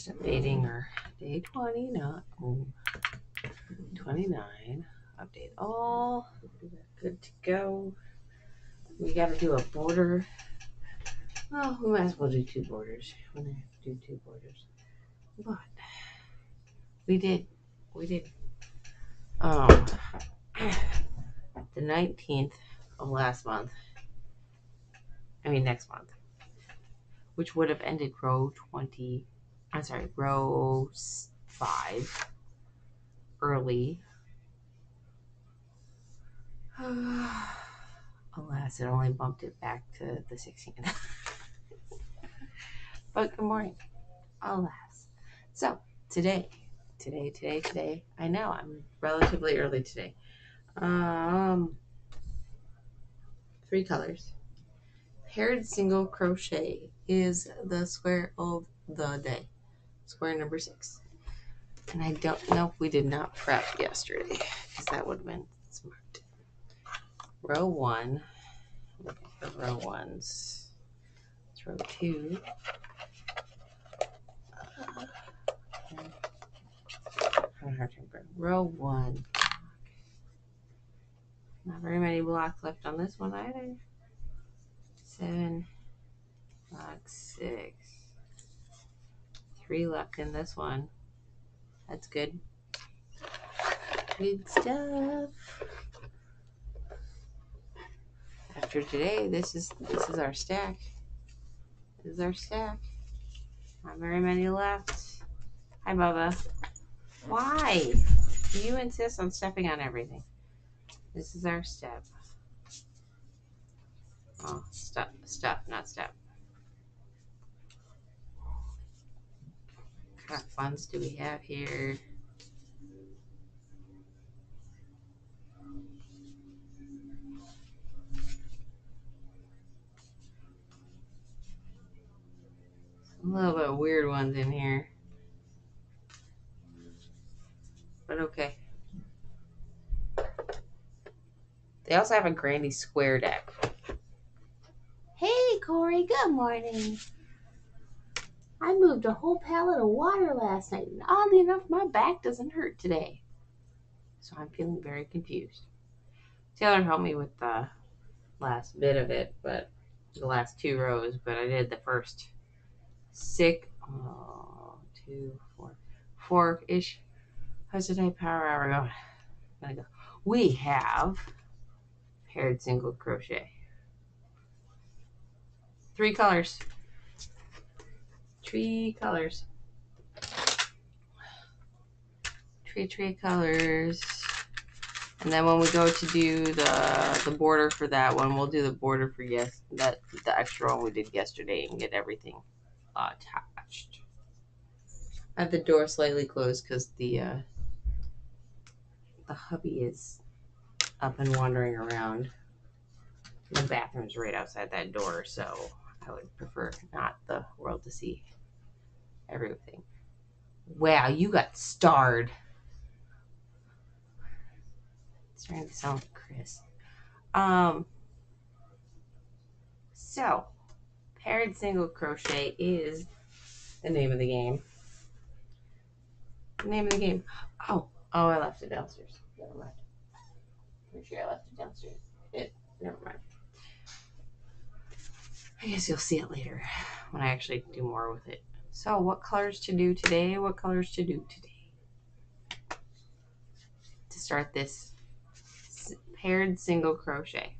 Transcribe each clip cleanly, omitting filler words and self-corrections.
Just updating our day 20, not 29. Update all. Good to go. We got to do a border. Well, we might as well do 2 borders when I have to do 2 borders. But we did. The 19th of next month, which would have ended row 5 early. Alas, it only bumped it back to the 16th. But good morning. Alas. So, today, I know I'm relatively early today. 3 colors. Paired single crochet is the square of the day. Square number 6. And I don't know if we did not prep yesterday, because that would have been smart. Row 1. Looking for row 1s. It's row 2. Row 1. Not very many blocks left on this one either. 7, block 6. 3 left in this one. That's good. Good stuff. After today, this is our stack. Not very many left. Hi, Bubba. Why? You insist on stepping on everything. This is our step. Oh, step, not step. What kind of funds do we have here? A little bit of weird ones in here. But okay. They also have a granny square deck. Hey, Corey, good morning. I moved a whole pallet of water last night, and oddly enough, my back doesn't hurt today. So I'm feeling very confused. Taylor helped me with the last bit of it, but the last 2 rows, but I did the first 4-ish. How's the day power hour going? I'm gonna go. We have paired single crochet. 3 colors. 3 colors. 3 colors. And then when we go to do the border for that one, we'll do the border for the extra one we did yesterday and get everything attached. I have the door slightly closed because the hubby is up and wandering around. The bathroom's right outside that door, so I would prefer not the world to see everything. Wow, you got starred. It's starting to sound like Chris. So, paired single crochet is the name of the game. Oh, I left it downstairs. Never mind. Pretty sure I left it downstairs. Never mind. I guess you'll see it later when I actually do more with it. So, what colors to do today? To start this paired single crochet,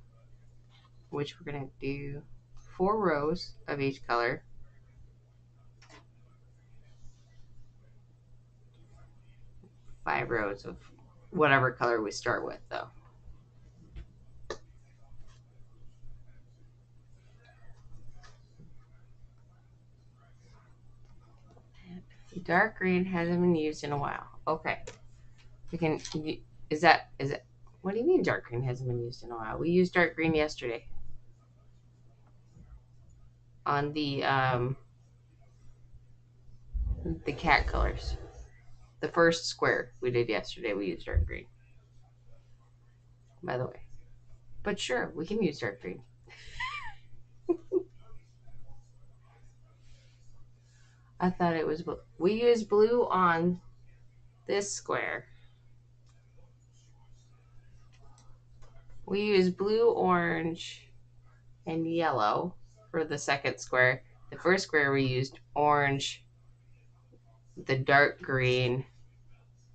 which we're going to do 4 rows of each color. Five rows of whatever color we start with, though. Dark green hasn't been used in a while. Okay. We can, is that, what do you mean dark green hasn't been used in a while? We used dark green yesterday. On the cat colors. The first square we did yesterday, we used dark green. By the way. But sure, we can use dark green. I thought it was blue. We used blue on this square. We used blue, orange, and yellow for the second square. The first square we used orange, the dark green,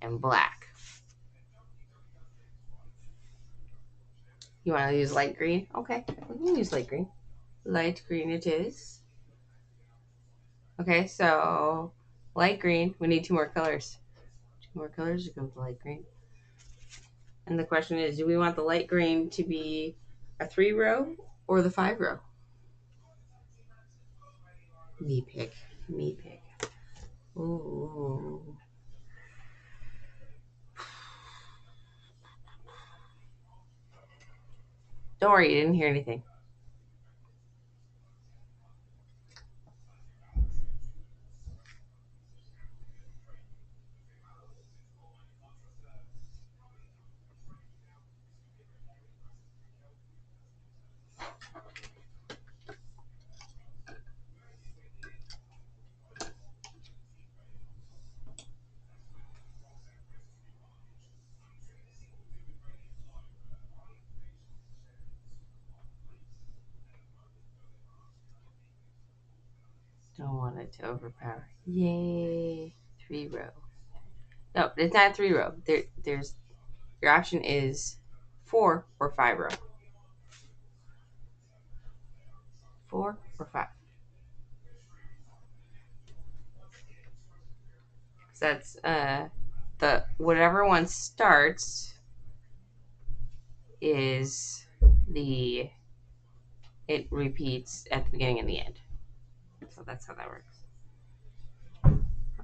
and black. You want to use light green? Okay, we can use light green. Light green it is. Okay, so light green. We need two more colors. Two more colors to go with the light green. And the question is, do we want the light green to be a 3-row or the 5-row? Me pick. Me pick. Ooh. Don't worry, you didn't hear anything. Don't want it to overpower. Yay. 3-row. No, it's not 3-row. There's your option is 4 or 5-row. 4 or 5. So that's the whatever one starts is it repeats at the beginning and the end. So that's how that works. So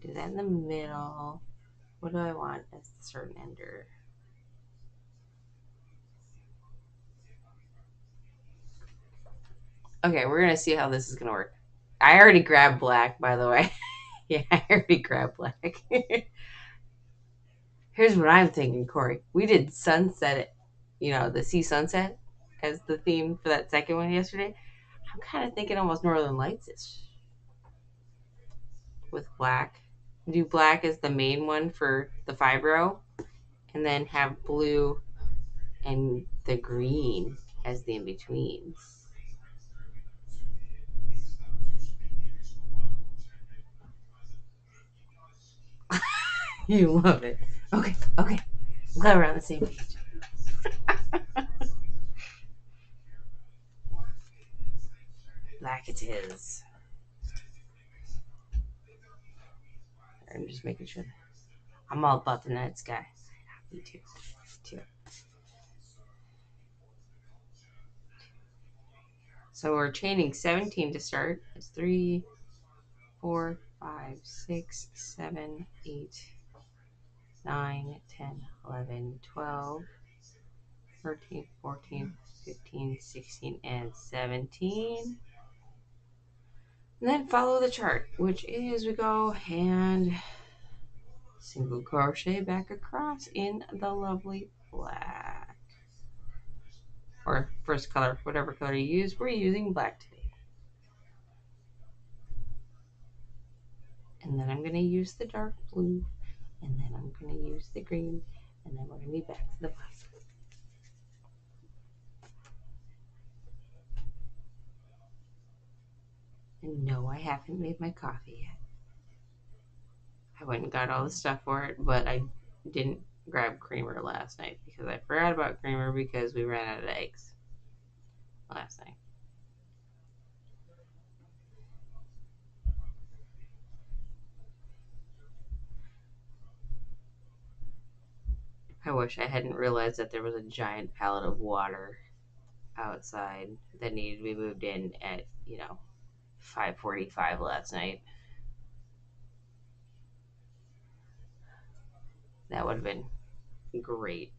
do that in the middle. What do I want as the certain ender? Okay, we're gonna see how this is gonna work. I already grabbed black, by the way. Yeah, I already grabbed black. Here's what I'm thinking, Corey. We did sunset, the sea sunset as the theme for that second one yesterday. I'm kind of thinking almost Northern Lights-ish with black. Do black as the main one for the 5-row, and then have blue and the green as the in-betweens. You love it. Okay. I'm glad we're on the same page. Black it is. I'm just making sure. I'm all about the night sky. Me too. So we're chaining 17 to start. It's 3, 4, 5, 6, 7, 8, 9, 10, 11, 12, 13, 14, 15, 16, and 17. And then follow the chart, which is we go and single crochet back across in the lovely black. Or first color, whatever color you use. We're using black today. And then I'm going to use the dark blue. And then I'm going to use the green. And then we're going to be back to the black. And no, I haven't made my coffee yet. I went and got all the stuff for it, but I didn't grab creamer last night because I forgot about creamer because we ran out of eggs last night. I wish I hadn't realized that there was a giant pallet of water outside that needed to be moved in at 5:45 last night. That would have been great.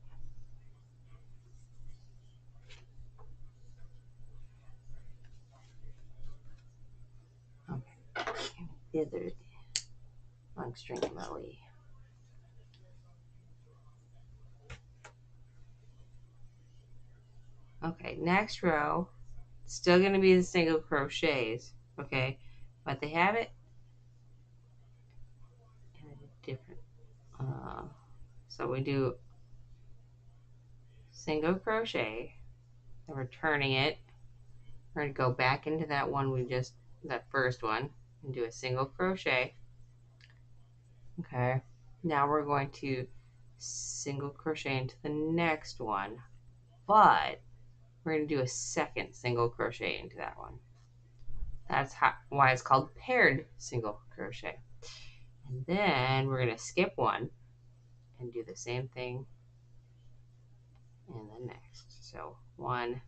Okay. The other long string Molly. Okay, next row Still going to be the single crochets, okay? But they have it in a different, so we do single crochet, then we're turning it. We're going to go back into that one that first one, and do a single crochet. Okay, now we're going to single crochet into the next one, but we're going to do a second single crochet into that one. That's why it's called paired single crochet. And then we're going to skip one and do the same thing in the next. So 1,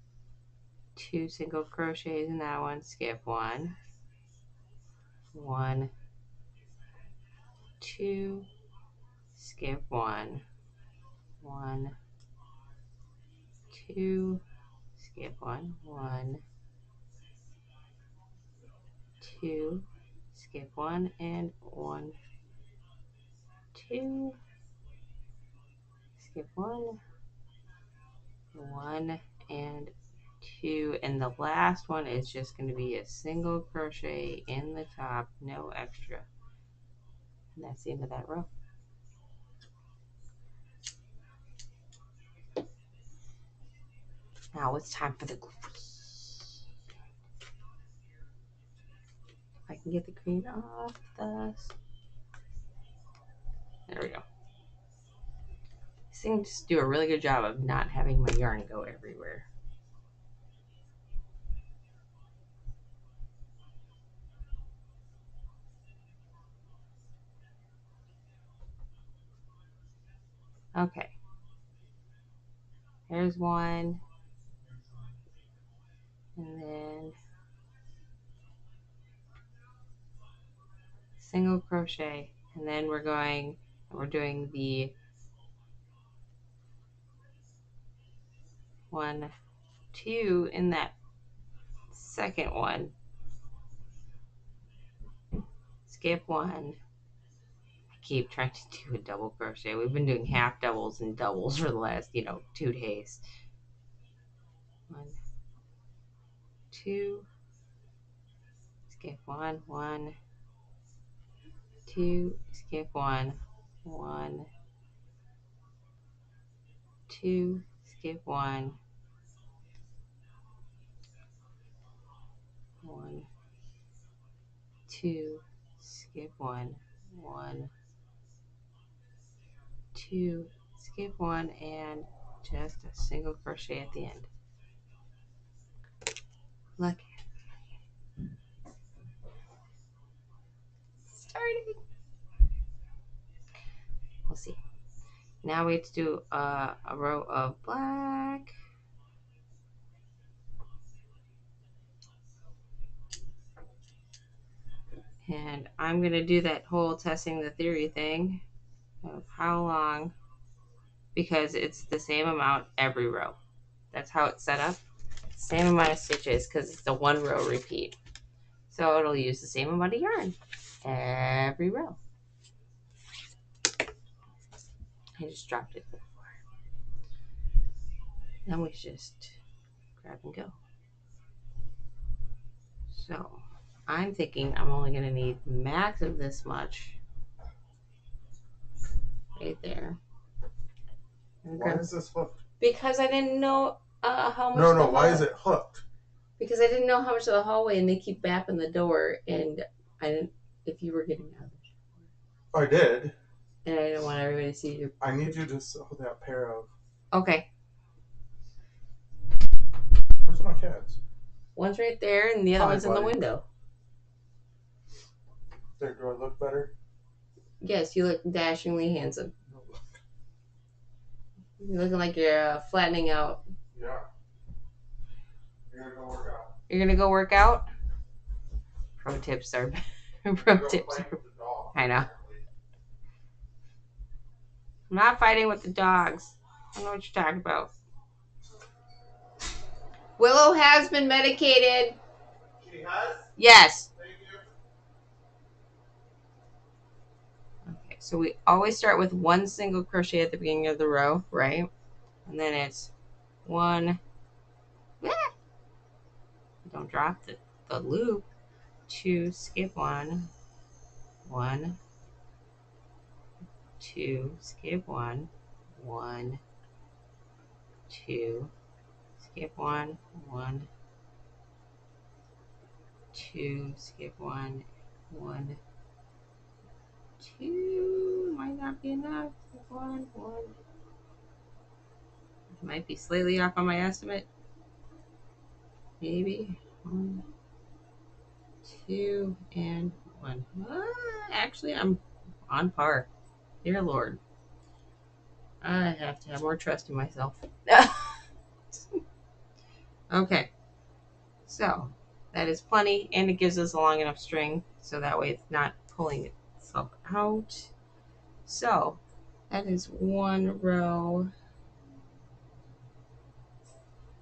2 single crochets in that one, skip 1, 1, 2, skip 1, 1, 2, skip 1, 1, 2, skip 1, and 1, 2, skip 1, 1, and 2, and the last one is just going to be a single crochet in the top, no extra. And that's the end of that row. Now it's time for the green. If I can get the green off this. There we go. These things do a really good job of not having my yarn go everywhere. Okay. Here's one. And then single crochet. And then we're doing the 1, 2 in that second one. Skip 1. I keep trying to do a double crochet. We've been doing half doubles and doubles for the last, 2 days. 1, 2, skip 1, 1, 2, skip 1, 1, 2, skip 1, 1, 2, skip 1, 1, 2, skip 1, and just a single crochet at the end. Look. Starting. We'll see. Now we have to do a row of black. And I'm going to do that whole testing the theory thing of how long, because it's the same amount every row. That's how it's set up. Same amount of stitches because it's a 1 row repeat. So it'll use the same amount of yarn every row. I just dropped it before. Then we just grab and go. So I'm thinking I'm only going to need max of this much right there. Why is this hooked? Because I didn't know how much. No, why is it hooked? Because I didn't know how much of the hallway, and they keep bapping the door, and I didn't. If you were getting out of the shower. I did. And I didn't want everybody to see you. I need you to sew that pair of. Okay. Where's my kids? One's right there, and the other one's in the window. Do I look better? Yes, you look dashingly handsome. You're looking like you're flattening out. Yeah. You're gonna go work out. You're gonna go work out? Pro tips are tips. I know. I'm not fighting with the dogs. I don't know what you're talking about. Willow has been medicated. She has? Yes. Thank you. Okay, so we always start with 1 single crochet at the beginning of the row, right? And then it's 1, don't drop the loop. 2, skip 1, 1, 2, skip 1, 1, 2, skip 1, 1, 2, skip 1, 1, 2. Might not be enough. 1, 1. Might be slightly off on my estimate. Maybe 1, 2, and 1. Actually, I'm on par. Dear Lord, I have to have more trust in myself. Okay, so that is plenty, and it gives us a long enough string so that way it's not pulling itself out. So that is one row.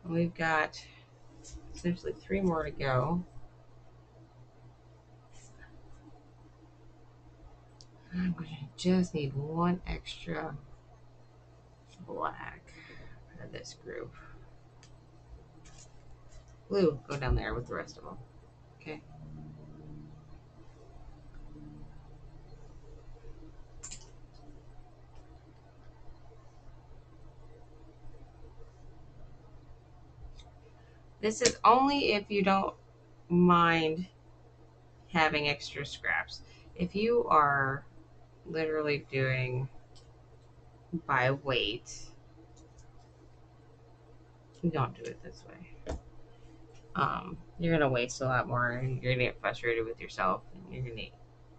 We've got essentially 3 more to go. I'm going to just need one extra black for this group. Blue, go down there with the rest of them. Okay. This is only if you don't mind having extra scraps. If you are literally doing by weight, don't do it this way. You're gonna waste a lot more. You're gonna get frustrated with yourself, and you're gonna get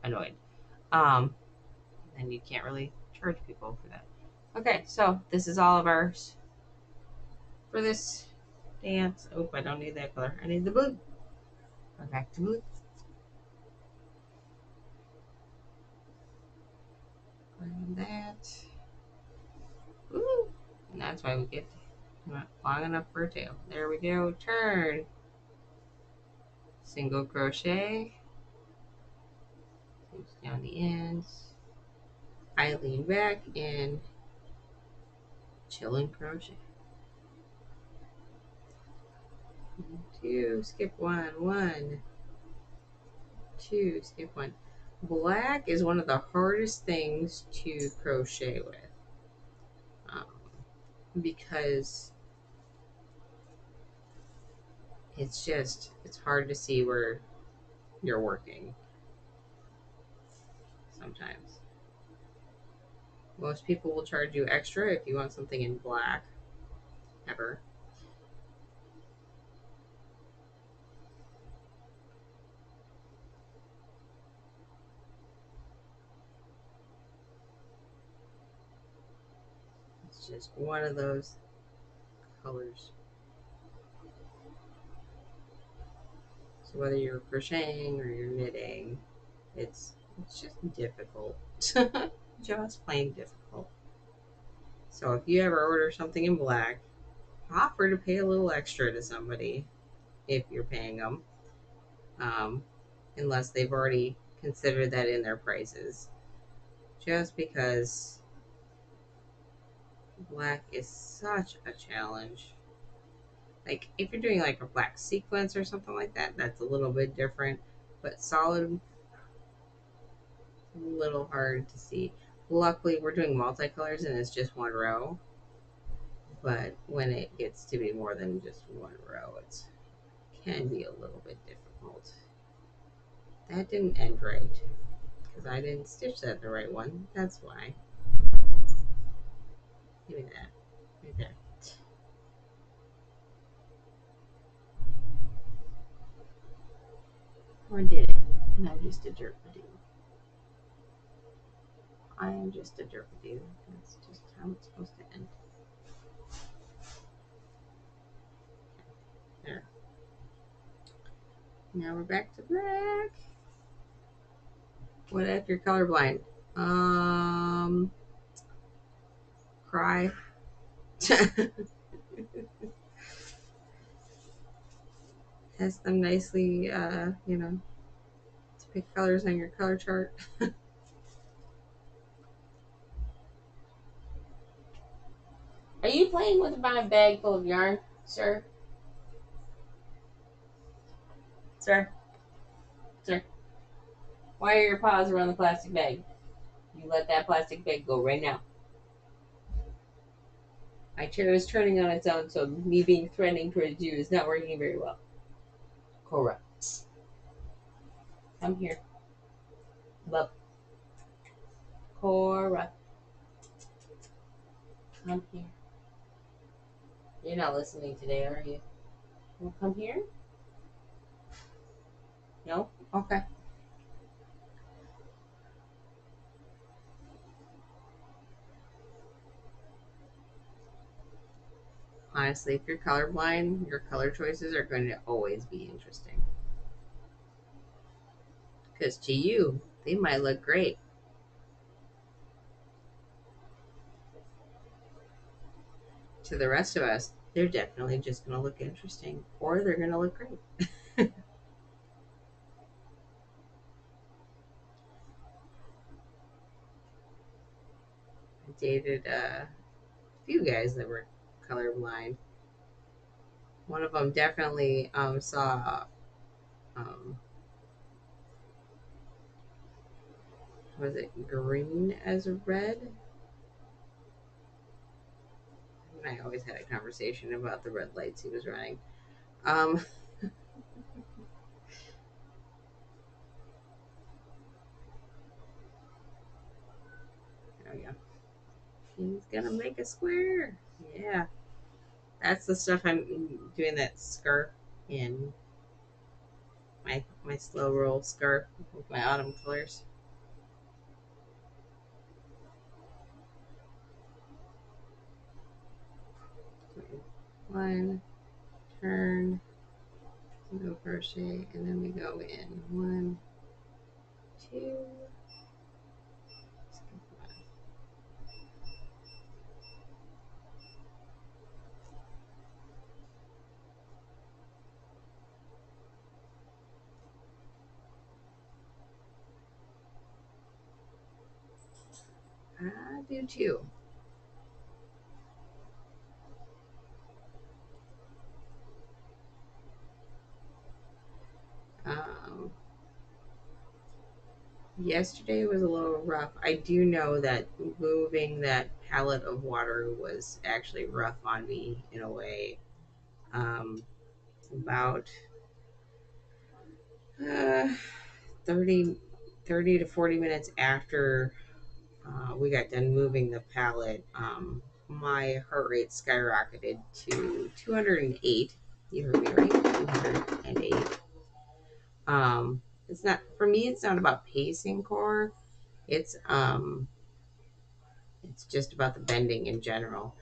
annoyed. And you can't really charge people for that. Okay, so this is all of ours for this dance. Oh, I don't need that color. I need the blue. Go back to blue. Grab that. Ooh, and that's why we get not long enough for a tail. There we go. Turn. Single crochet. Push down the ends. I lean back and chill and crochet. 2, skip 1, 1, 2, skip 1. Black is one of the hardest things to crochet with um, because it's hard to see where you're working sometimes. Most people will charge you extra if you want something in black ever. It's just one of those colors. So whether you're crocheting or you're knitting, it's just difficult. Just plain difficult. So if you ever order something in black, offer to pay a little extra to somebody if you're paying them, um, unless they've already considered that in their prices. Just because black is such a challenge. Like if you're doing like a black sequence or something like that, that's a little bit different. But solid, a little hard to see. Luckily, we're doing multicolors and it's just one row. But when it gets to be more than just one row, it can be a little bit difficult. That didn't end right because I didn't stitch that the right one. That's why. Give me that. Right there. Or did it? And I'm just a derpy. I am just a derpy. That's just how it's supposed to end. There. Now we're back to black. What if you're colorblind? Cry. Test them nicely, to pick colors on your color chart. Are you playing with my bag full of yarn, sir? Sir, sir, why are your paws around the plastic bag? You let that plastic bag go right now. My chair is turning on its own, so me being threatening towards you is not working very well. Cora, come here. Look, Cora, come here. You're not listening today, are you? Well, come here. No? Okay. Honestly, if you're colorblind, your color choices are going to always be interesting. Because to you, they might look great. To the rest of us, they're definitely just going to look interesting, or they're going to look great. I dated a few guys that were colorblind. One of them definitely saw, um, was it green as red? And I always had a conversation about the red lights he was running. Um, there we go. He's gonna make a square. Yeah, that's the stuff I'm doing. That scarf in my slow roll scarf with my autumn colors. One turn, single crochet, and then we go in one, two. I do too. Um, Yesterday was a little rough. I do know that moving that pallet of water was actually rough on me in a way. Um, about uh, 30, 30 to 40 minutes after we got done moving the pallet, my heart rate skyrocketed to 208. You heard me right? 208. It's not, for me, it's not about pacing core. It's um it's just about the bending in general.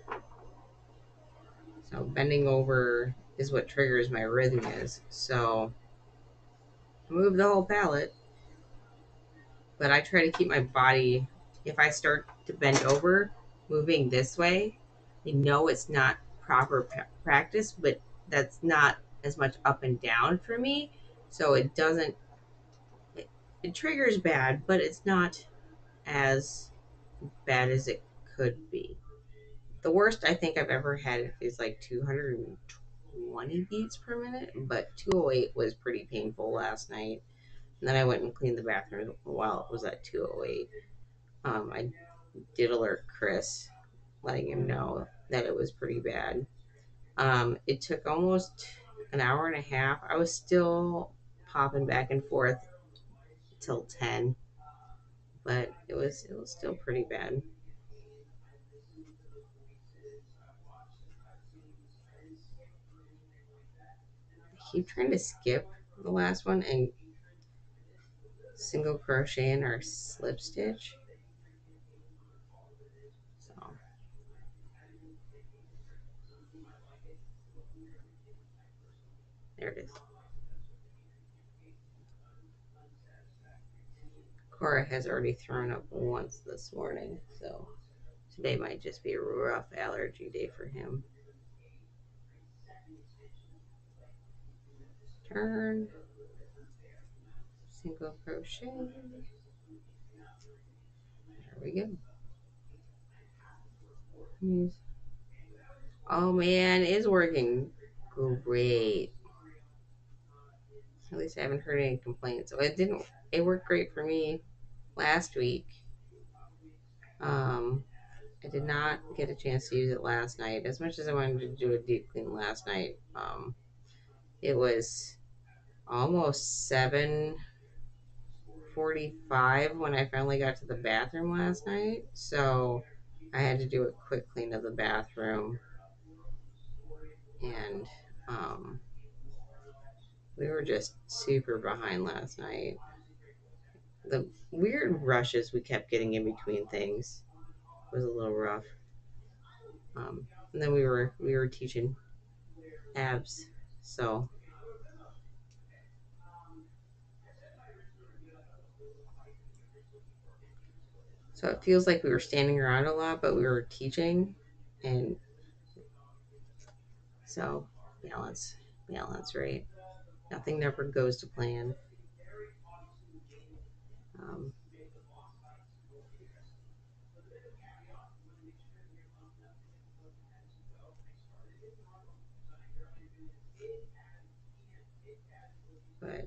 So bending over is what triggers my arrhythmias. So I move the whole pallet, but I try to keep my body, if I start to bend over, moving this way, I know it's not proper practice, but that's not as much up and down for me. So it doesn't, it triggers bad, but it's not as bad as it could be. The worst I think I've ever had is like 220 beats per minute, but 208 was pretty painful last night. And then I went and cleaned the bathroom while it was at 208. I did alert Chris, letting him know that it was pretty bad. It took almost an hour and a half. I was still popping back and forth till 10, but it was still pretty bad. I keep trying to skip the last one and single crochet in our slip stitch. So there it is. Cora has already thrown up once this morning, so today might just be a rough allergy day for him. Turn, single crochet. There we go. Oh man, it's working great. At least I haven't heard any complaints. So it didn't. It worked great for me last week. Um, I did not get a chance to use it last night. As much as I wanted to do a deep clean last night, it was almost 7:45 when I finally got to the bathroom last night. So I had to do a quick clean of the bathroom, and um, we were just super behind last night. The weird rushes we kept getting in between things was a little rough. And then we were teaching abs, so it feels like we were standing around a lot, but we were teaching, and so balance, balance, right? Nothing never goes to plan. Um, but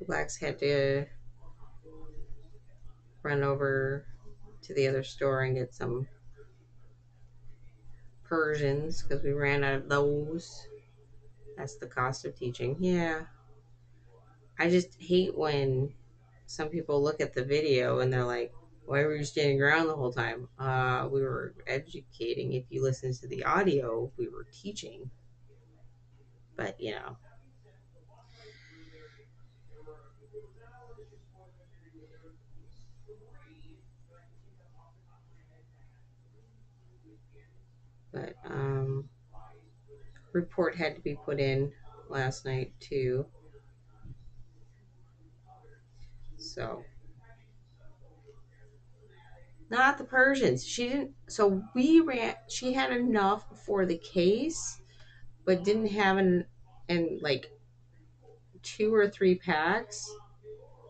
Lex had to run over to the other store and get some Persians because we ran out of those. That's the cost of teaching. Yeah, I just hate when some people look at the video and they're like, why were you standing around the whole time? We were educating. If you listen to the audio, we were teaching. But, but report had to be put in last night too. So, not the Persians. She didn't. So we ran. She had enough for the case, but didn't have and like 2 or 3 packs,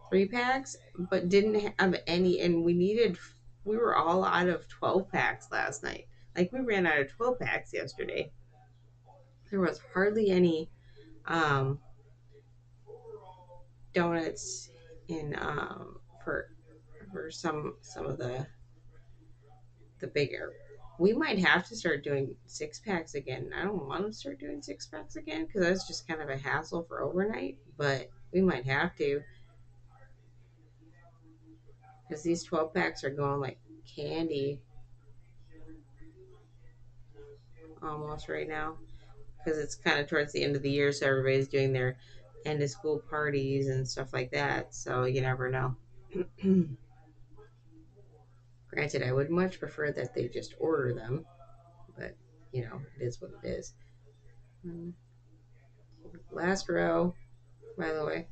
3 packs, but didn't have any. And we needed. We were all out of 12 packs last night. Like we ran out of 12 packs yesterday. There was hardly any um, donuts in for some of the bigger. We might have to start doing 6 packs again. I don't want to start doing 6 packs again because that's just kind of a hassle for overnight. But we might have to because these 12 packs are going like candy almost right now because it's kind of towards the end of the year, so everybody's doing their end of school parties and stuff like that. So you never know. Granted, I would much prefer that they just order them, but it is what it is. Last row, by the way.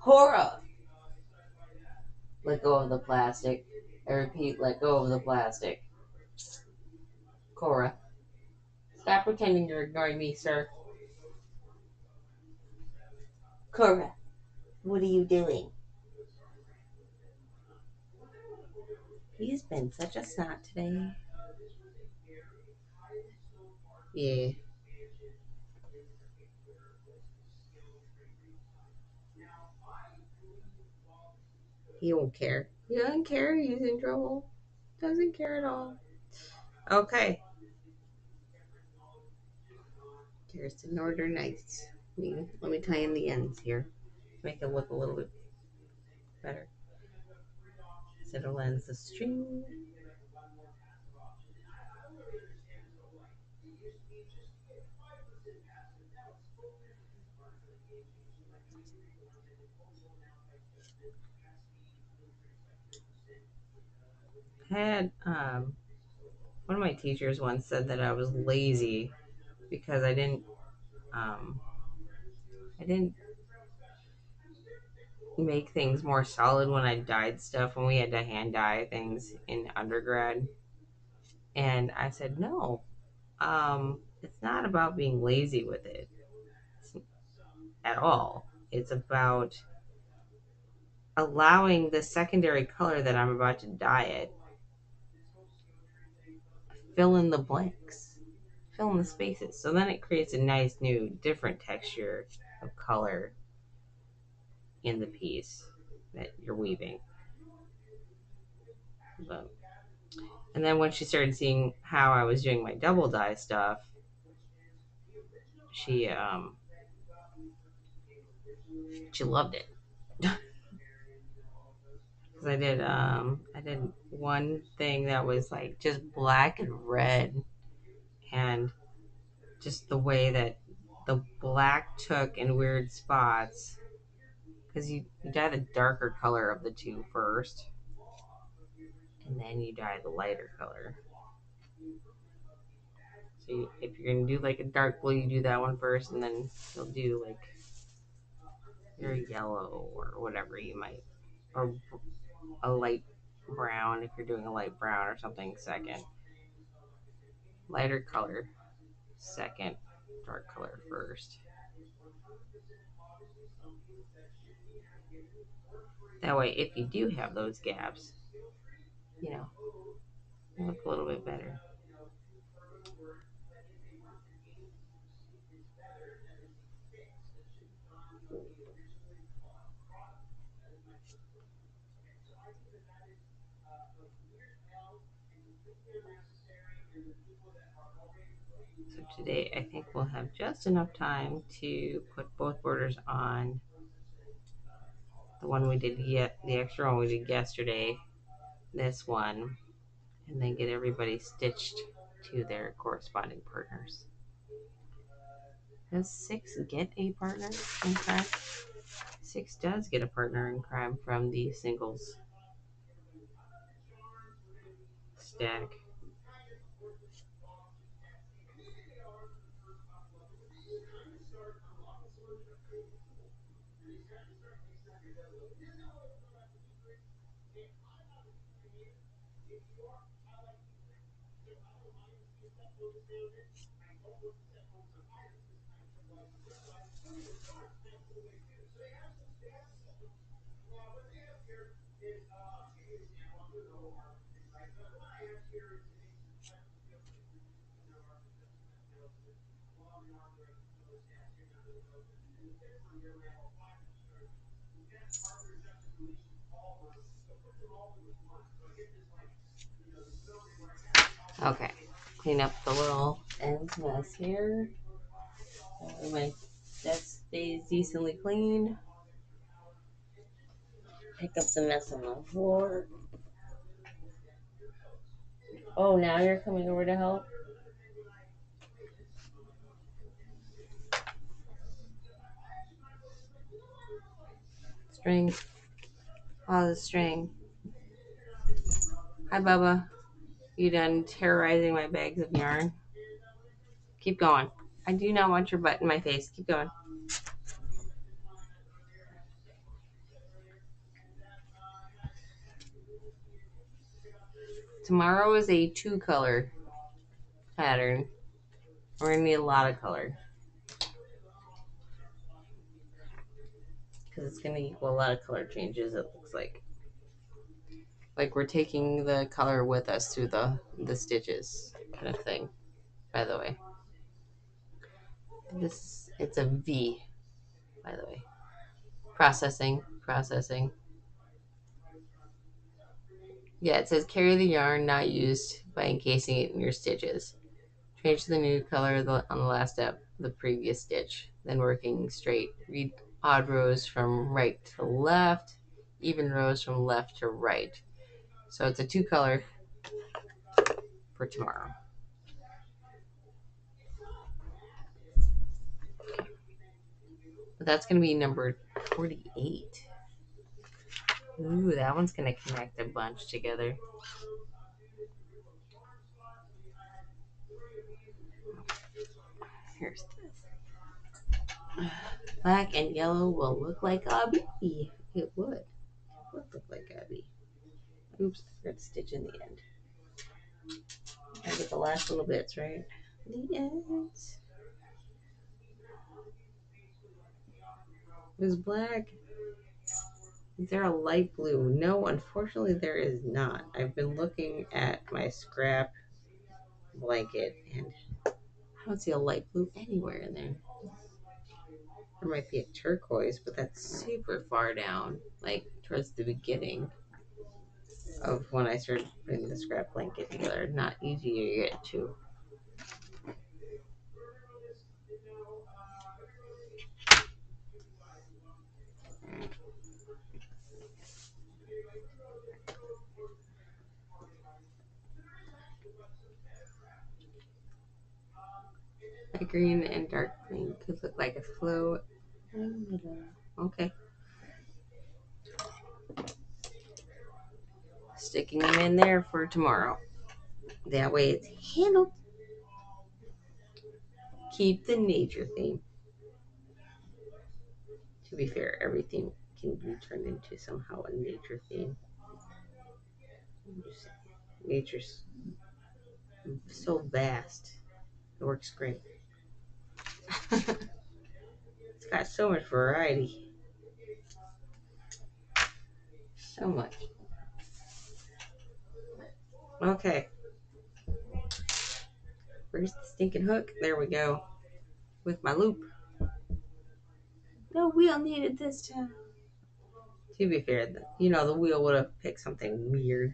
Cora, let go of the plastic. I repeat, let go of the plastic. Cora, stop pretending you're ignoring me, sir. Cora, what are you doing? He's been such a snot today. Yeah, he won't care. He doesn't care. He's in trouble. Doesn't care at all. Okay. Here's the Northern Nights. Let me tie in the ends here. Make it look a little bit better. So it'll ends the string. I had one of my teachers once said that I was lazy because I didn't make things more solid when I dyed stuff, when we had to hand dye things in undergrad. And I said, no, it's not about being lazy with it at all. It's about allowing the secondary color that I'm about to dye it fill in the blanks, fill in the spaces. So then it creates a nice new different texture of color in the piece that you're weaving. But, and then when she started seeing how I was doing my double dye stuff, she she loved it. Because I did one thing that was like just black and red, and just the way that the black took in weird spots, because you dye the darker color of the two first, and then you dye the lighter color. So if you're gonna do like a dark blue, you do that one first, and then you'll do like your yellow or whatever you might, or a light brown if you're doing a light brown or something second. Lighter color second, dark color first. That way, if you do have those gaps, you know, they look a little bit better. So today, I think we'll have just enough time to put both borders on the one we did yet, the extra one we did yesterday, this one, and then get everybody stitched to their corresponding partners. Does 6 get a partner in crime? 6 does get a partner in crime from the singles stack. Okay, clean up the little ends mess here. My desk stays decently clean. Pick up the mess on the floor. Oh, now you're coming over to help? String. Oh, the string. Hi, Bubba. You done terrorizing my bags of yarn? Keep going. I do not want your butt in my face. Keep going. Tomorrow is a 2-color pattern. We're going to need a lot of color, because it's going to equal a lot of color changes, it looks like. Like we're taking the color with us through the stitches kind of thing, by the way. It's a V, by the way. Processing. Yeah, it says carry the yarn not used by encasing it in your stitches. Change to the new color on the last step of the previous stitch. Then working straight. Read odd rows from right to left, even rows from left to right. So it's a 2-color for tomorrow. But that's going to be number 48. Ooh, that one's going to connect a bunch together. Here's this. Black and yellow will look like a bee. It would. It would look like a bee. Oops, I forgot to stitch in the end. I get the last little bits, right? The ends. It was black. Is there a light blue? No, unfortunately, there is not. I've been looking at my scrap blanket and I don't see a light blue anywhere in there. There might be a turquoise, but that's super far down, like towards the beginning of when I started putting the scrap blanket together. Not easy to get to. Light green and dark green could look like a flow in the middle. Okay. Sticking them in there for tomorrow. That way it's handled. Keep the nature theme. To be fair, everything can be turned into somehow a nature theme. Nature's so vast. It works great. It's got so much variety. So much. Okay. Where's the stinking hook? There we go. With my loop. No wheel needed this time. To be fair, the wheel would have picked something weird.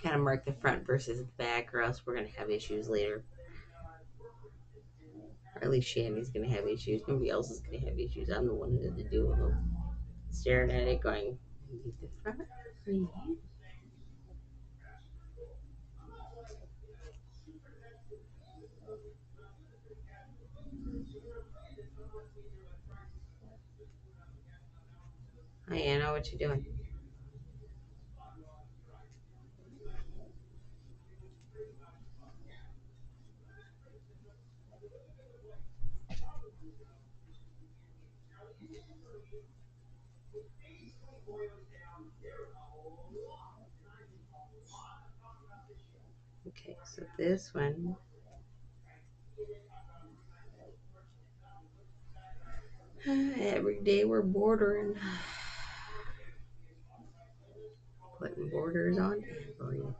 Kind of mark the front versus the back, or else we're going to have issues later. Or at least Shandy's going to have issues. Nobody else is going to have issues. I'm the one who had to deal with them. Staring at it, going, the front for you. Hi, Anna, what you doing? Okay, so this one. Every day we're bordering. Putting borders on everything.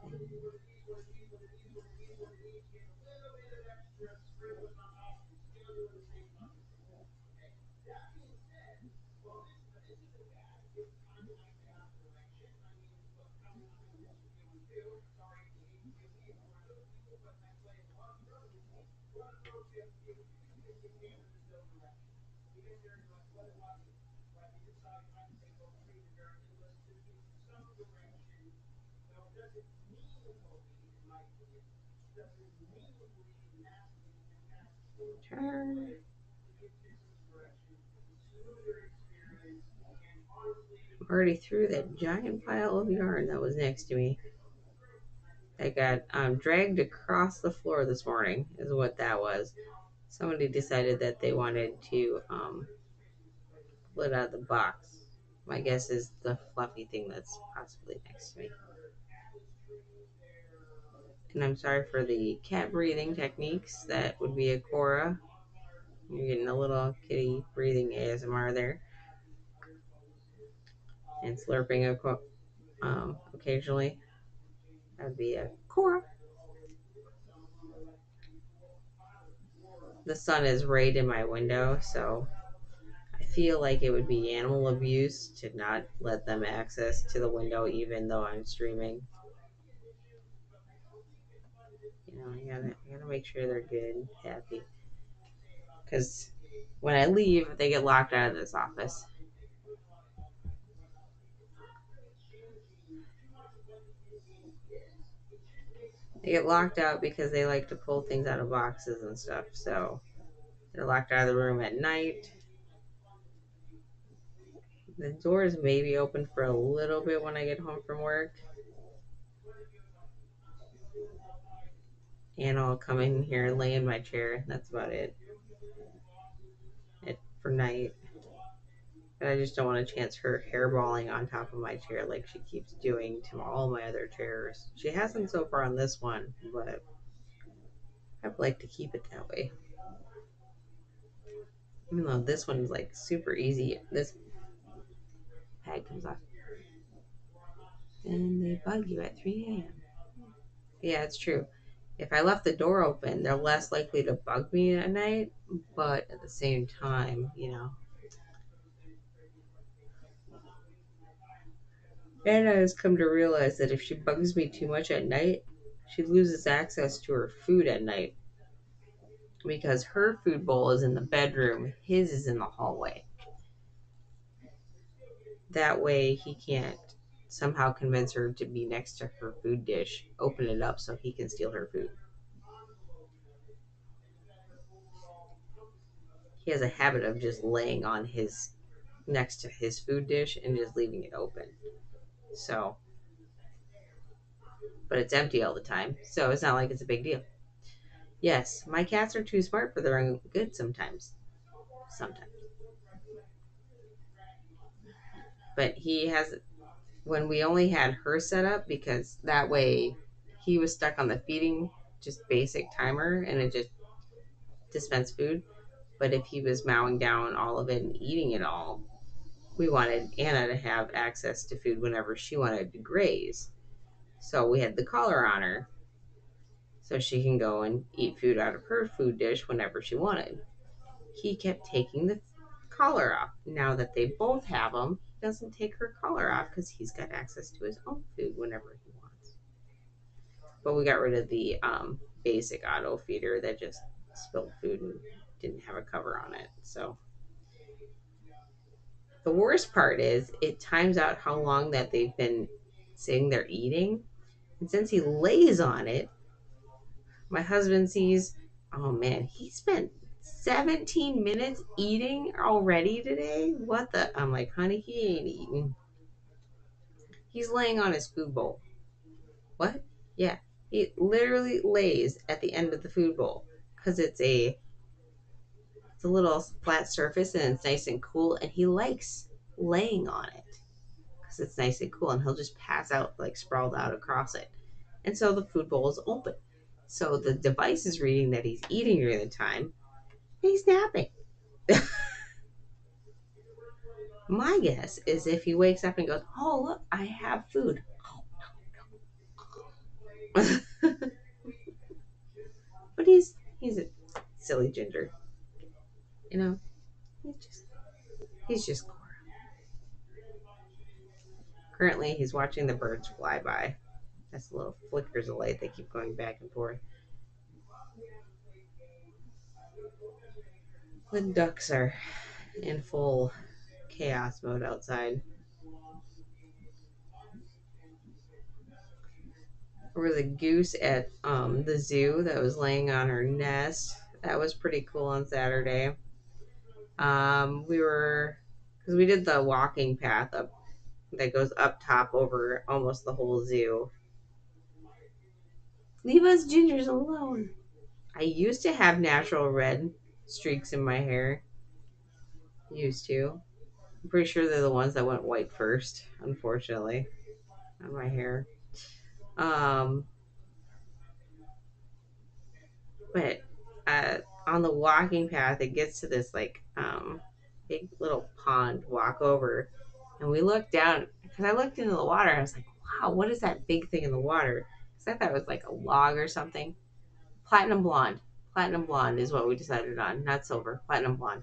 Turn. I'm already through that giant pile of yarn that was next to me. I got dragged across the floor this morning, is what that was. Somebody decided that they wanted to pull it out of the box. My guess is the fluffy thing that's possibly next to me. And I'm sorry for the cat breathing techniques. That would be a Cora. You're getting a little kitty breathing ASMR there. And slurping occasionally. That would be a Cora. The sun is right in my window, so I feel like it would be animal abuse to not let them access to the window even though I'm streaming. I gotta make sure they're good and happy. Because when I leave, they get locked out of this office. They get locked out because they like to pull things out of boxes and stuff. So they're locked out of the room at night. The doors may be open for a little bit when I get home from work. And I'll come in here and lay in my chair. That's about it for night. And I just don't want to chance her hairballing on top of my chair like she keeps doing to all my other chairs. She hasn't so far on this one, but I'd like to keep it that way. Even though this one's like super easy. This pad comes off. And they bug you at 3 a.m. Yeah, it's true. If I left the door open, they're less likely to bug me at night, but at the same time, Anna has come to realize that if she bugs me too much at night, she loses access to her food at night because her food bowl is in the bedroom, his is in the hallway. That way, he can't somehow convince her to be next to her food dish, open it up so he can steal her food. He has a habit of just laying on his next to his food dish and just leaving it open. So, but it's empty all the time, so it's not like it's a big deal. Yes, my cats are too smart for their own good sometimes. Sometimes. But he has, when we only had her set up, because that way he was stuck on the feeding, just basic timer, and it just dispensed food. But if he was mowing down all of it and eating it all, we wanted Anna to have access to food whenever she wanted to graze. So we had the collar on her so she can go and eat food out of her food dish whenever she wanted. He kept taking the collar off. Now that they both have them, he doesn't take her collar off because he's got access to his own food whenever he wants. But we got rid of the basic auto feeder that just spilled food and didn't have a cover on it. So the worst part is it times out how long that they've been saying they're eating. And since he lays on it, my husband sees, oh man, he spent 17 minutes eating already today. What the? I'm like, honey, he ain't eating. He's laying on his food bowl. What? Yeah. He literally lays at the end of the food bowl because it's a little flat surface and it's nice and cool, and he likes laying on it because it's nice and cool, and he'll just pass out like sprawled out across it. And so the food bowl is open. So the device is reading that he's eating during the time, and he's napping. My guess is if he wakes up and goes, "Oh look, I have food," but he's a silly ginger, you know. He's just Cora. Currently, he's watching the birds fly by. That's the little flickers of light. They keep going back and forth. The ducks are in full chaos mode outside. There was a goose at the zoo that was laying on her nest. That was pretty cool on Saturday. We were, because we did the walking path up that goes up top over almost the whole zoo. Leave us gingers alone. I used to have natural red streaks in my hair. Used to. I'm pretty sure they're the ones that went white first, unfortunately, on my hair. Um, but on the walking path, it gets to this like big little pond. Walk over, and we looked down because I looked into the water. I was like, "Wow, what is that big thing in the water?" Because I thought it was like a log or something. Platinum blonde. Platinum blonde is what we decided on, not silver. Platinum blonde.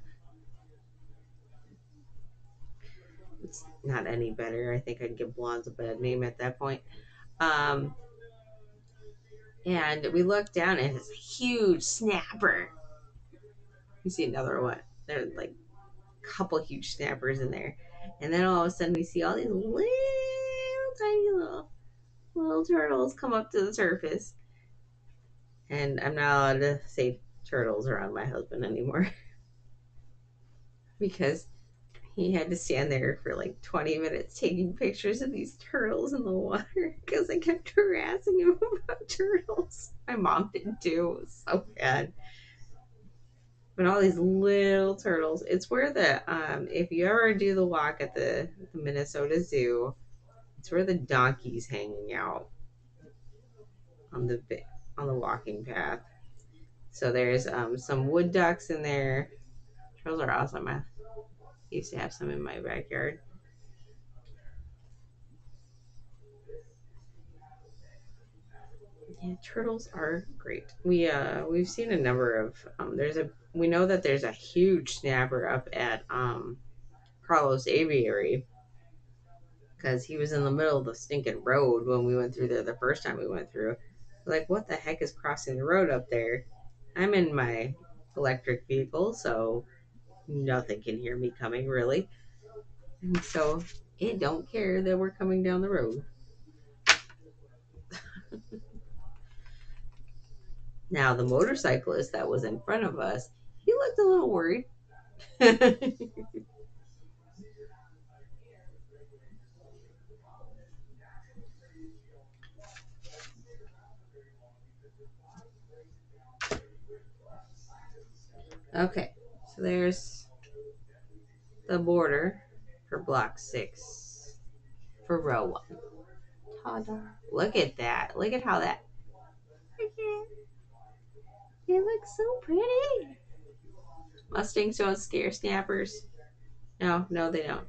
It's not any better. I think I'd give blondes a bad name at that point. Um, and we looked down and it's a huge snapper. You see another one. There's like a couple huge snappers in there. And then all of a sudden we see all these little tiny little turtles come up to the surface. And I'm not allowed to say turtles around my husband anymore because he had to stand there for like 20 minutes taking pictures of these turtles in the water because I kept harassing him about turtles. My mom did too. It was so bad. But all these little turtles. It's where the if you ever do the walk at the Minnesota Zoo, it's where the donkey's hanging out on the walking path. So there's some wood ducks in there. Turtles are awesome. I used to have some in my backyard. Yeah, turtles are great. We've seen a number of we know that there's a huge snapper up at Carlos Aviary because he was in the middle of the stinking road when we went through there the first time we went through. Like, what the heck is crossing the road up there? I'm in my electric vehicle, so nothing can hear me coming really. And so it don't care that we're coming down the road. Now the motorcyclist that was in front of us, he looked a little worried. Okay, so there's the border for block 6 for row 1. Ta-da. Look at that. Look at how that. It looks so pretty. Mustangs don't scare snappers. No, no, they don't.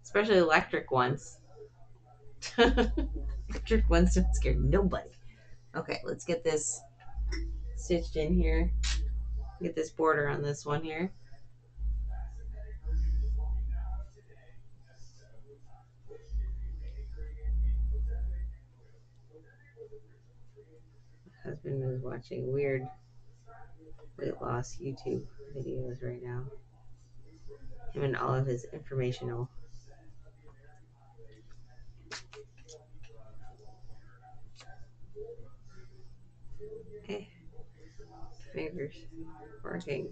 Especially electric ones. Electric ones don't scare nobody. Okay, let's get this stitched in here. Get this border on this one here. My husband is watching weird weight loss YouTube videos right now. Him and all of his informational. Okay, fingers working.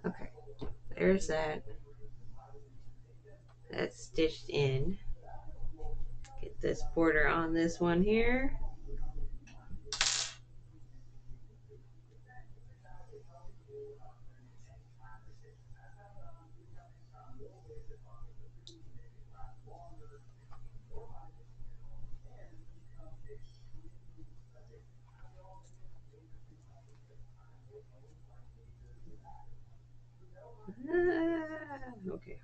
Okay, there's that. That's stitched in. Get this border on this one here. Okay,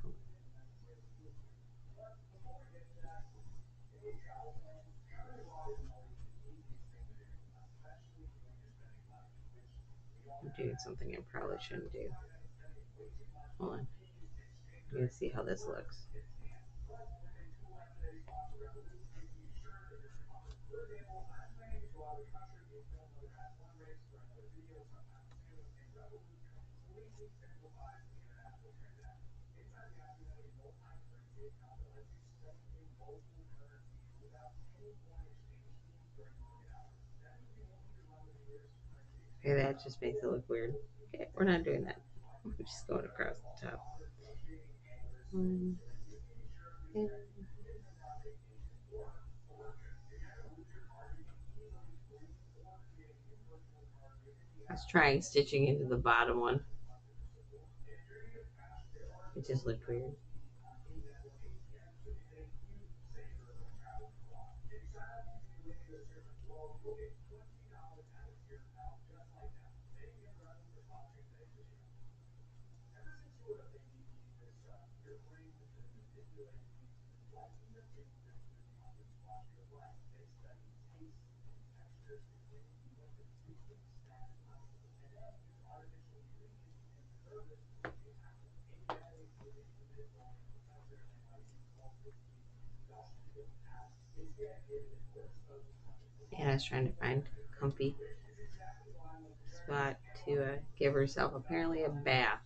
I'm doing something I probably shouldn't do. Hold on. I'm gonna see how this looks. Okay, that just makes it look weird. Okay, we're not doing that. We're just going across the top. One, two. I was trying stitching into the bottom one. It just looked weird. And I was trying to find a comfy spot to give herself apparently a bath.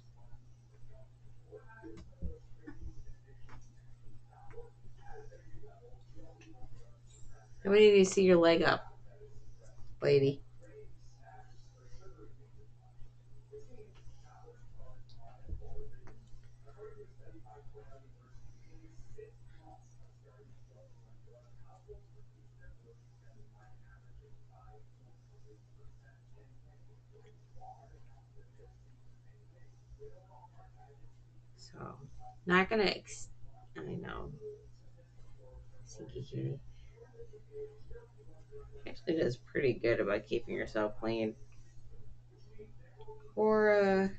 Nobody need to see your leg up, lady. So, not gonna. I know. Stinky kitty. She actually does pretty good about keeping herself clean. Cora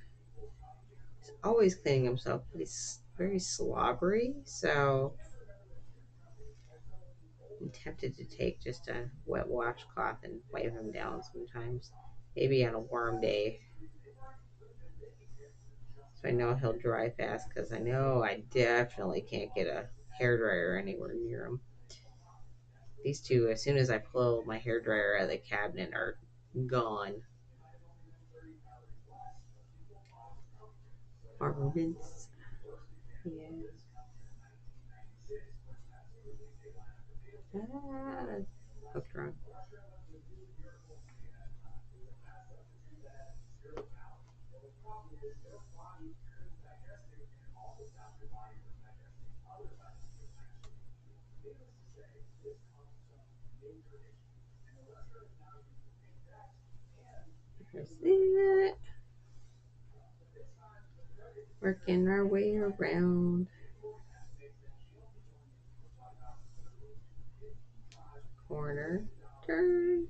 is always cleaning himself, but he's very slobbery. So, I'm tempted to take just a wet washcloth and wipe him down sometimes. Maybe on a warm day. So I know he'll dry fast because I know I definitely can't get a hairdryer anywhere near him. These two, as soon as I pull my hairdryer out of the cabinet, are gone. Armaments. Yeah. Ah, hooked wrong. There's that. Working our way around. Corner. Turn.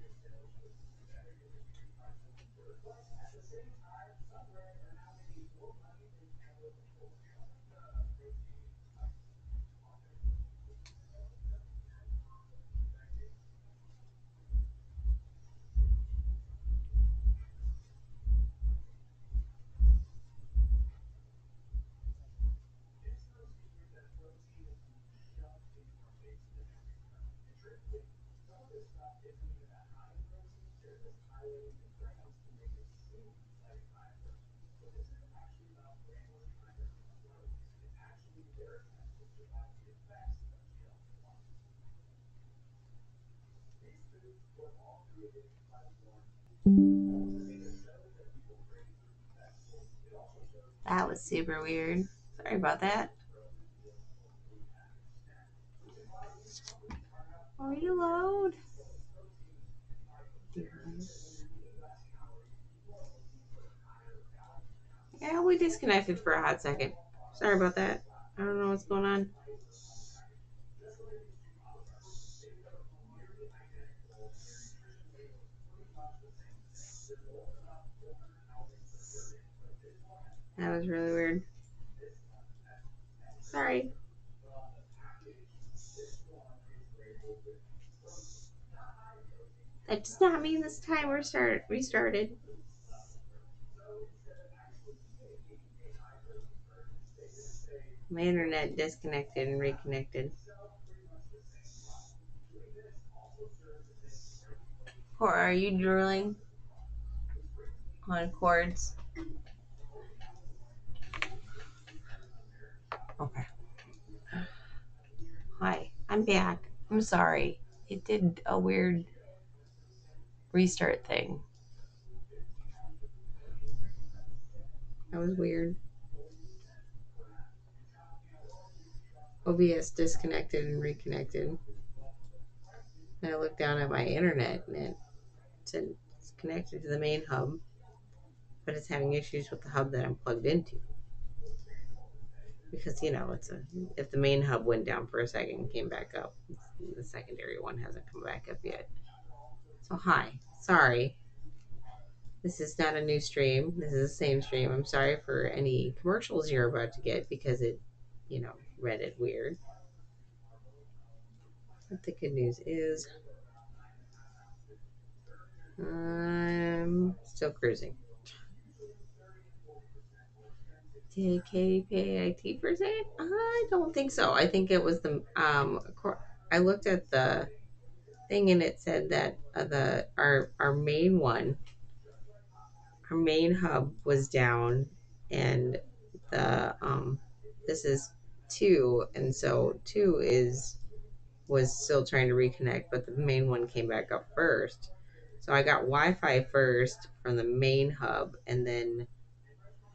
That was super weird. Sorry about that. Reload. Yeah, we disconnected for a hot second. Sorry about that. I don't know what's going on. That was really weird. Sorry. That does not mean this timer restarted. My internet disconnected and reconnected. Or are you drooling on cords? Okay. Hi, I'm back. I'm sorry. It did a weird restart thing. That was weird. OBS disconnected and reconnected. And I looked down at my internet and it said it's connected to the main hub, but it's having issues with the hub that I'm plugged into. Because if the main hub went down for a second and came back up, the secondary one hasn't come back up yet. So hi, sorry. This is not a new stream. This is the same stream. I'm sorry for any commercials you're about to get because it, read it weird. But the good news is I'm still cruising. Did Katie pay IT for it? I don't think so. I think it was the I looked at the thing and it said that the our main one, our main hub was down, and the this is two, and so two is was still trying to reconnect, but the main one came back up first. So I got Wi-Fi first from the main hub, and then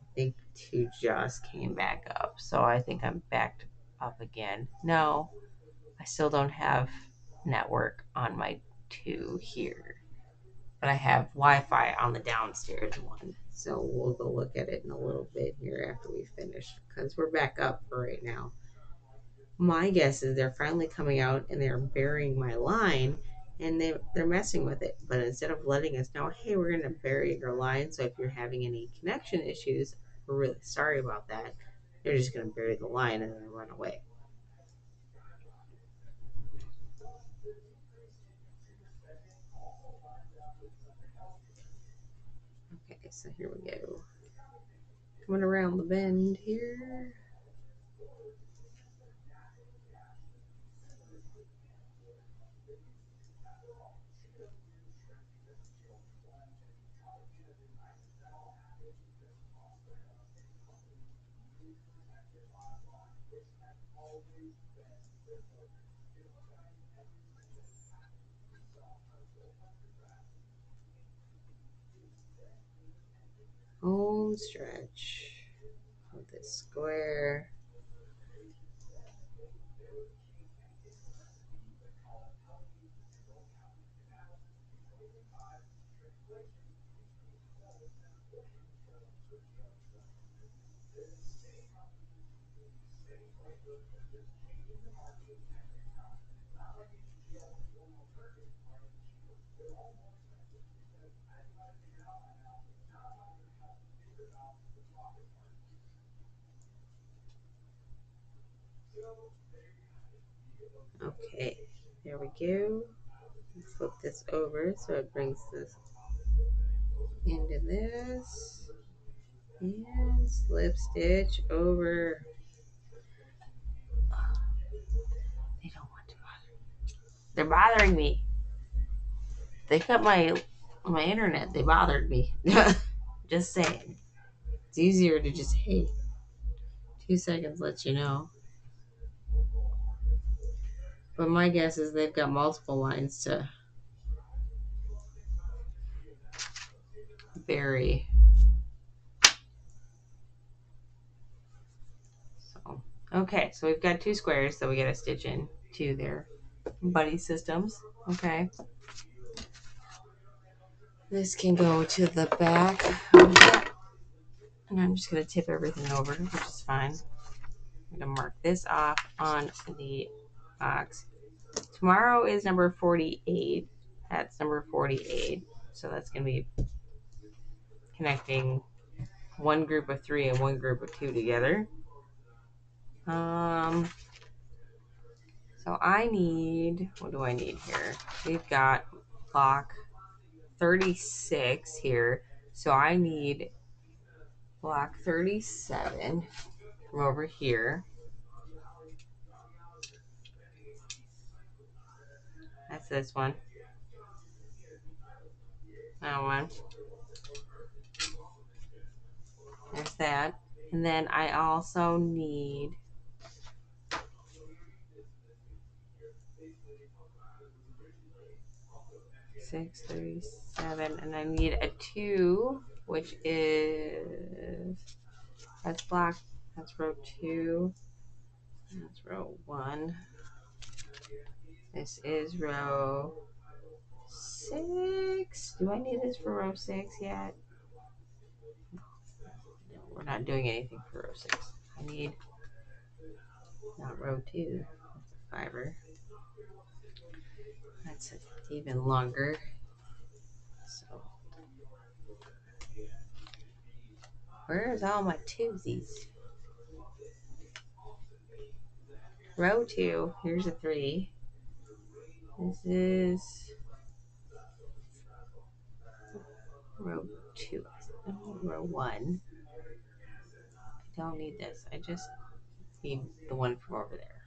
I think two just came back up. So I think I'm backed up again. No, I still don't have network on my two here, but I have Wi-Fi on the downstairs one. So we'll go look at it in a little bit here after we finish, because we're back up for right now. My guess is they're finally coming out and they're burying my line, and they're messing with it. But instead of letting us know, hey, we're going to bury your line, so if you're having any connection issues, we're really sorry about that. They're just going to bury the line and then run away. Okay, so here we go. Coming around the bend here. Home stretch with this square. Okay, there we go. Flip this over so it brings this into this, and slip stitch over. They don't want to bother. They're bothering me. They cut my internet. They bothered me. Just saying. It's easier to just, hey, 2 seconds let you know. But my guess is they've got multiple lines to bury. So okay, so we've got two squares that we gotta stitch in to their buddy systems. Okay. This can go to the back of that. And I'm just gonna tip everything over, which is fine. I'm gonna mark this off on the box. Tomorrow is number 48. That's number 48. So that's gonna be connecting one group of three and one group of two together. So I need, what do I need here? We've got block 36 here. So I need block 37 from over here. That's this one. That one. There's that. And then I also need 637, and I need a 2, which is, that's block, that's row 2, that's row 1. This is row 6. Do I need this for row 6 yet? No, we're not doing anything for row 6. I need, not row 2, fiber. That's even longer. So, where's all my twosies? Row 2, here's a 3. This is row 2, row 1. don't need this. I just need the one from over there.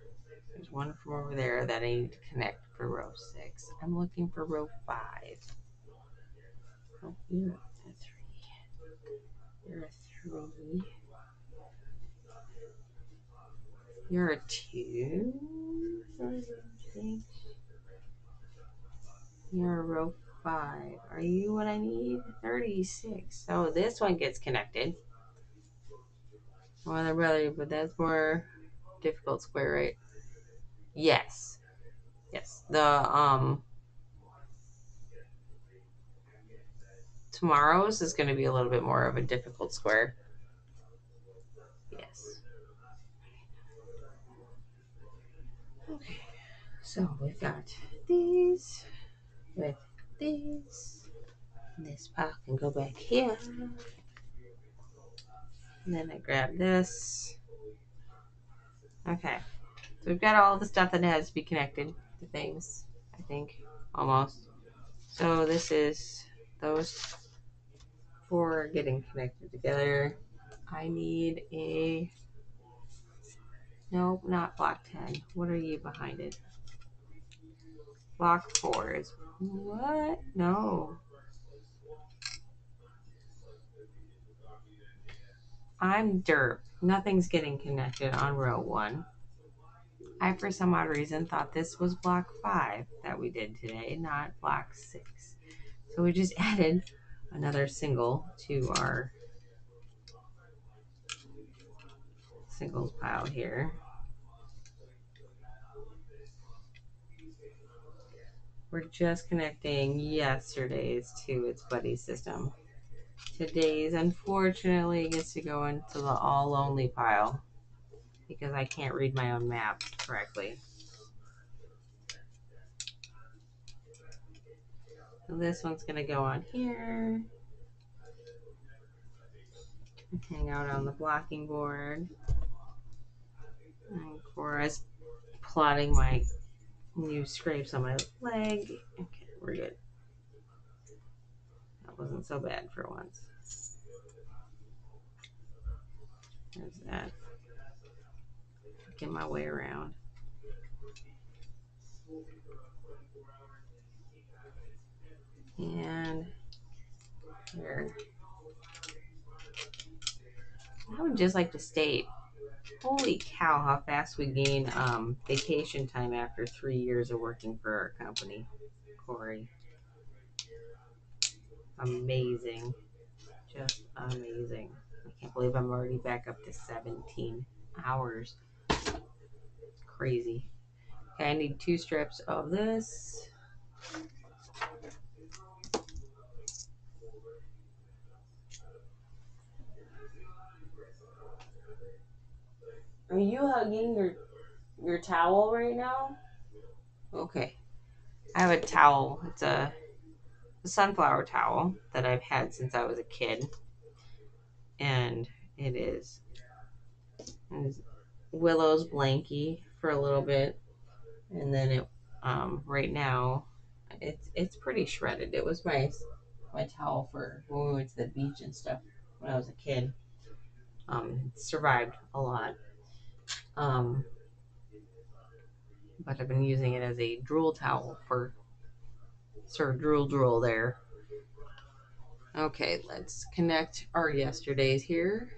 There's one from over there that I need to connect for row 6. I'm looking for row 5. Oh, you're a 3. You're a 3. You're a 2. You're a row 5. Are you what I need? 36. So this one gets connected. Well, brother, but that's more difficult square, right? Yes. Yes. The tomorrow's is going to be a little bit more of a difficult square. Yes. Okay. So we've got these with these. And this pile can go back here. And then I grab this. Okay. So we've got all the stuff that has to be connected to things, I think, almost. So this is those 4 getting connected together. I need a, nope, not block 10. What are you behind it? Block 4 is, what? No. I'm derp. Nothing's getting connected on row 1. I, for some odd reason, thought this was block 5 that we did today, not block 6. So we just added another single to our singles pile here. We're just connecting yesterday's to its buddy system. Today's, unfortunately, gets to go into the all lonely pile because I can't read my own map correctly. So this one's going to go on here. Hang out on the blocking board. And Cora's plotting my new scrapes on my leg. Okay, we're good. That wasn't so bad for once. There's that. Get my way around. And here. I would just like to state, holy cow, how fast we gain vacation time after 3 years of working for our company, Corey. Amazing. Just amazing. I can't believe I'm already back up to 17 hours. It's crazy. Okay, I need 2 strips of this. Are you hugging your towel right now? Okay. I have a towel. It's a sunflower towel that I've had since I was a kid. And it is Willow's blankie for a little bit. And then it right now it's pretty shredded. It was my towel for when we went to the beach and stuff when I was a kid. It survived a lot. But I've been using it as a drool towel for Sir Drool there. Okay, let's connect our yesterdays here.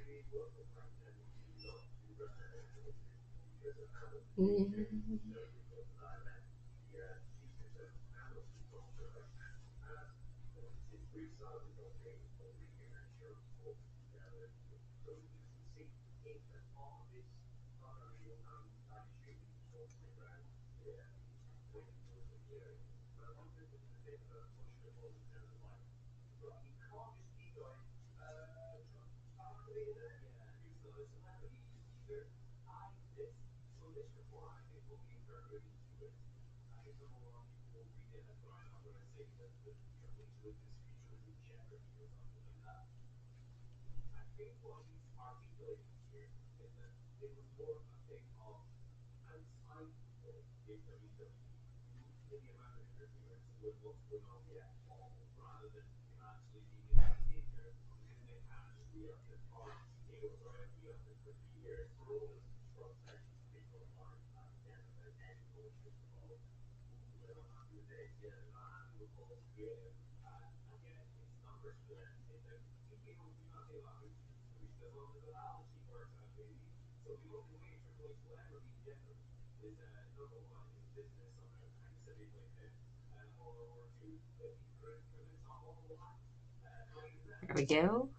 There we go.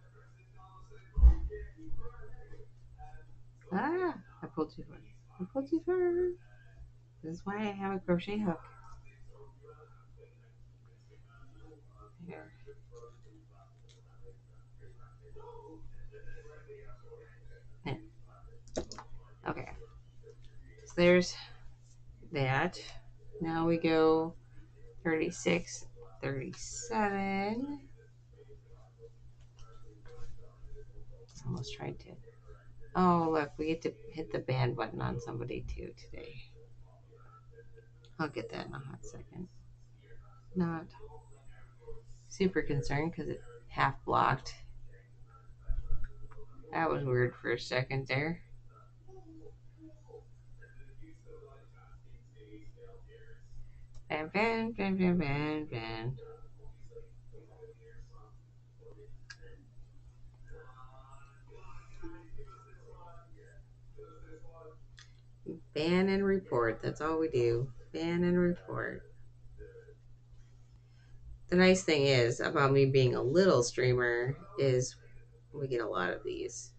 Ah, I pulled too far. I pulled too far. This is why I have a crochet hook. Here. There. Okay. So there's that. Now we go 36, 37. Almost tried to. Oh, look, we get to hit the band button on somebody too today. I'll get that in a hot second. Not super concerned because it's half blocked. That was weird for a second there. Ban, ban, ban, ban, ban, ban. Ban and report. That's all we do. Ban and report. The nice thing is about me being a little streamer is we get a lot of these.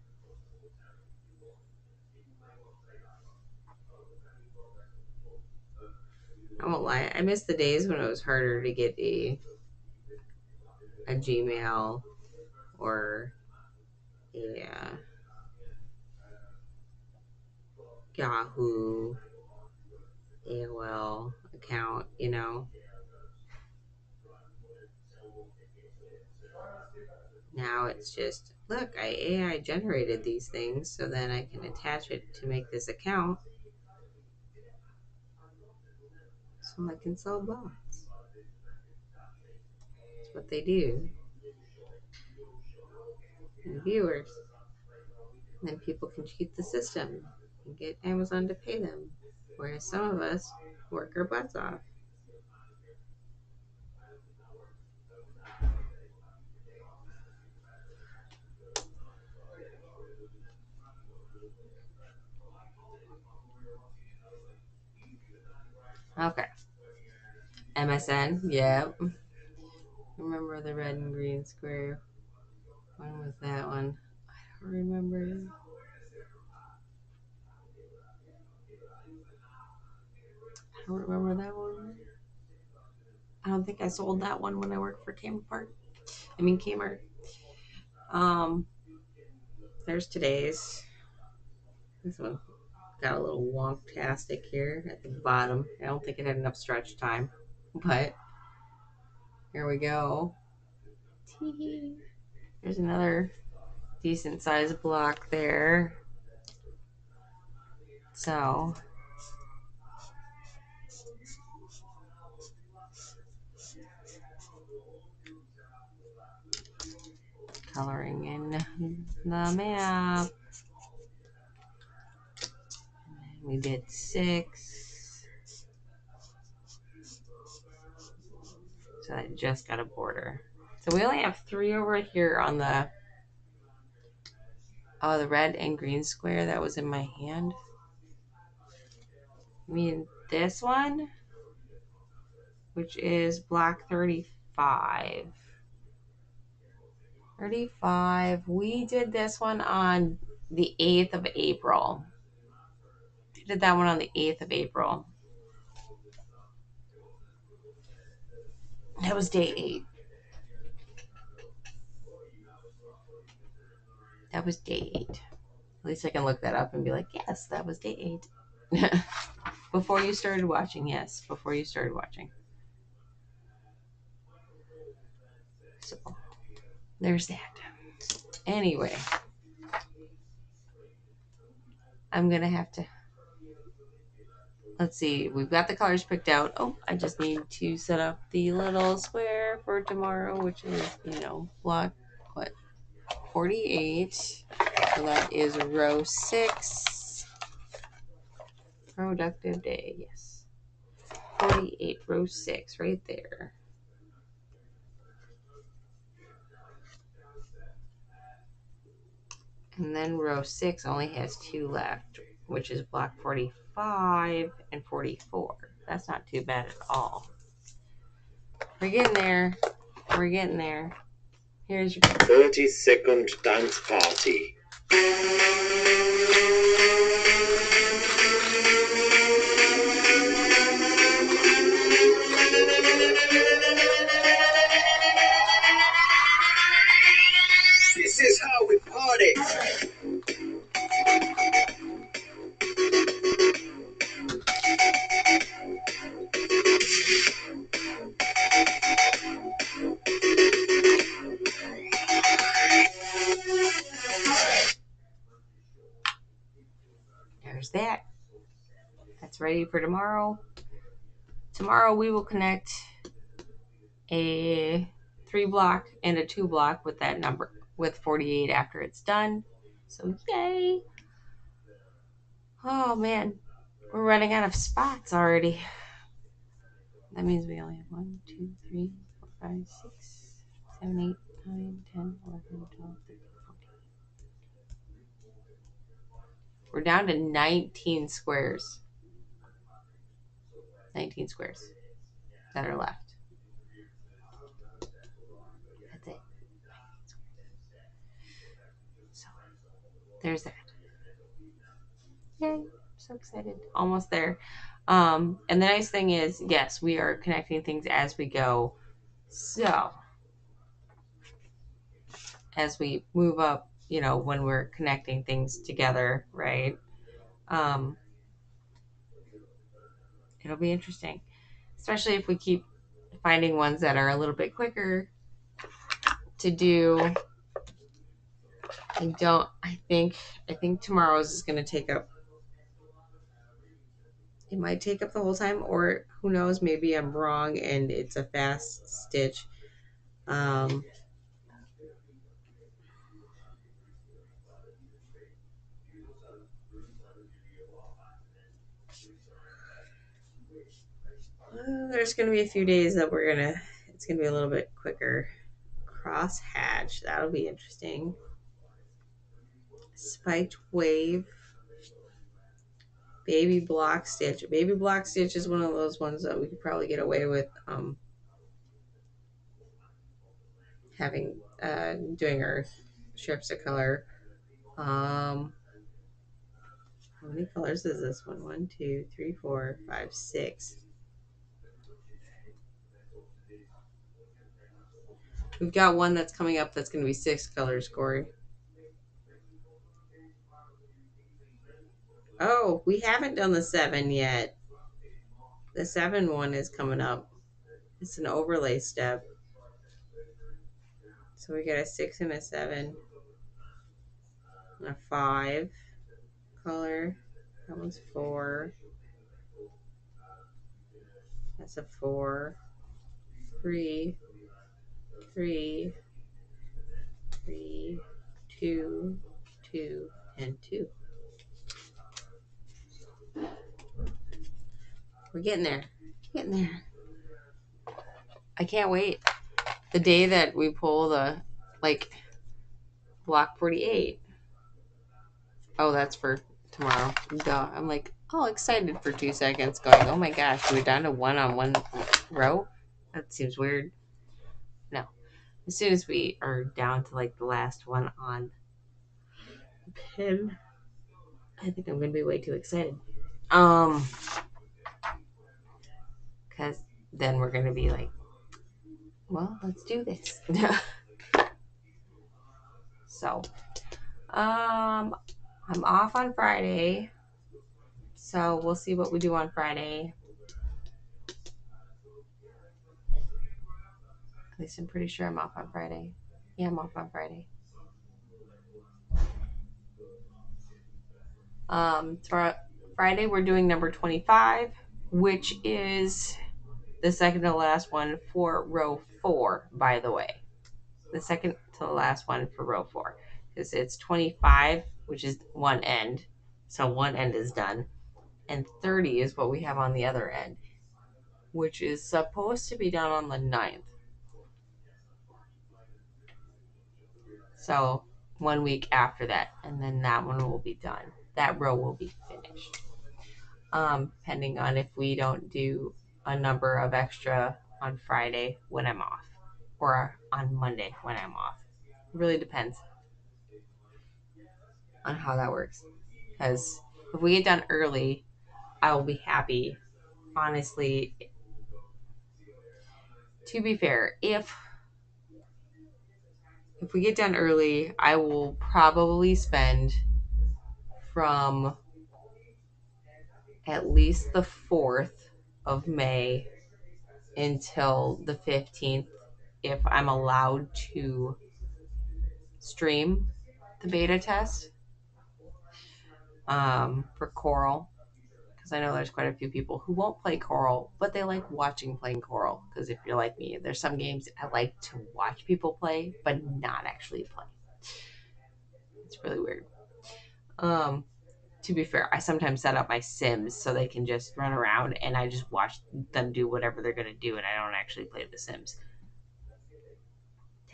I won't lie. I miss the days when it was harder to get a Gmail or a Yahoo, AOL account, you know. Now it's just, look, I AI generated these things so then I can attach it to make this account so I can sell bots. That's what they do. And viewers. And then people can cheat the system and get Amazon to pay them. Whereas some of us work our butts off. Okay. MSN, yep. Remember the red and green square? When was that one? I don't remember. I don't remember that one. I don't think I sold that one when I worked for Kmart. Kmart. There's today's. This one got a little wonk-tastic here at the bottom. I don't think it had enough stretch time, but here we go. Tee. There's another decent sized block there. So coloring in the map. We did 6. So I just got a border. So we only have 3 over here on the red and green square that was in my hand. This one, which is block 35. 35. We did this one on the 8th of April. We did that one on the 8th of April. That was day 8. That was day 8. At least I can look that up and be like, yes, that was day 8. Before you started watching, yes. Before you started watching. So, there's that. Anyway. I'm going to have to... Let's see. We've got the colors picked out. Oh, I just need to set up the little square for tomorrow, which is, block, 48. So that is row 6. Productive day, yes. 48, row 6, right there. And then row 6 only has 2 left, which is block 45 and 44. That's not too bad at all. We're getting there. We're getting there. Here's your 30-second dance party. This is how we party. There's that. That's ready for tomorrow. Tomorrow we will connect a 3 block and a 2 block with that number, with 48 after it's done. So yay. Oh man, we're running out of spots already. That means we only have 1, 2, 3, 4, 5, 6, 7, 8, 9, 10, 11, 12, 13, 14. We're down to 19 squares. 19 squares that are left. That's it. So there's that. Yay. So excited. Almost there. And the nice thing is, yes, we are connecting things as we go. So as we move up, you know, when we're connecting things together, right? It'll be interesting, especially if we keep finding ones that are a little bit quicker to do. I think tomorrow's is going to take up, it might take up the whole time, or who knows, maybe I'm wrong and it's a fast stitch. There's going to be a few days that it's going to be a little bit quicker. Cross hatch, that'll be interesting. Spiked wave. Baby block stitch. Baby block stitch is one of those ones that we could probably get away with having doing our strips of color. How many colors is this one? 1, 2, 3, 4, 5, 6. We've got one that's coming up that's going to be 6 colors, Corey. Oh, we haven't done the 7 yet. The 7 one is coming up. It's an overlay step. So we got a 6 and a 7. And a 5 color. That one's 4. That's a 4. 3. 3. 3. 2. 2. And 2. We're getting there. Getting there. I can't wait. The day that we pull the, block 48. Oh, that's for tomorrow. Duh. I'm all excited for 2 seconds going, oh my gosh, we're down to 1 on 1 row? That seems weird. No. As soon as we are down to the last one on the pin, I think I'm going to be way too excited. Because then we're going to be well, let's do this. So, I'm off on Friday. So we'll see what we do on Friday. At least I'm pretty sure I'm off on Friday. Yeah, I'm off on Friday. Friday we're doing number 25, which is the second to last one for row 4, by the way. The second to the last one for row 4. Because it's 25, which is one end. So one end is done. And 30 is what we have on the other end. which is supposed to be done on the 9th. So 1 week after that, and then that one will be done. That row will be finished. Depending on if we don't do a number of extra on Friday when I'm off, or on Monday when I'm off. It really depends on how that works. Because if we get done early, I will be happy. Honestly, to be fair, if we get done early, I will probably spend from at least the 4th of May until the 15th if I'm allowed to stream the beta test for Coral, because I know there's quite a few people who won't play Coral, but they like watching playing Coral. Because if you're like me, there's some games I like to watch people play, but not actually play. It's really weird. To be fair, I sometimes set up my Sims so they can just run around and I just watch them do whatever they're going to do, and I don't actually play The Sims.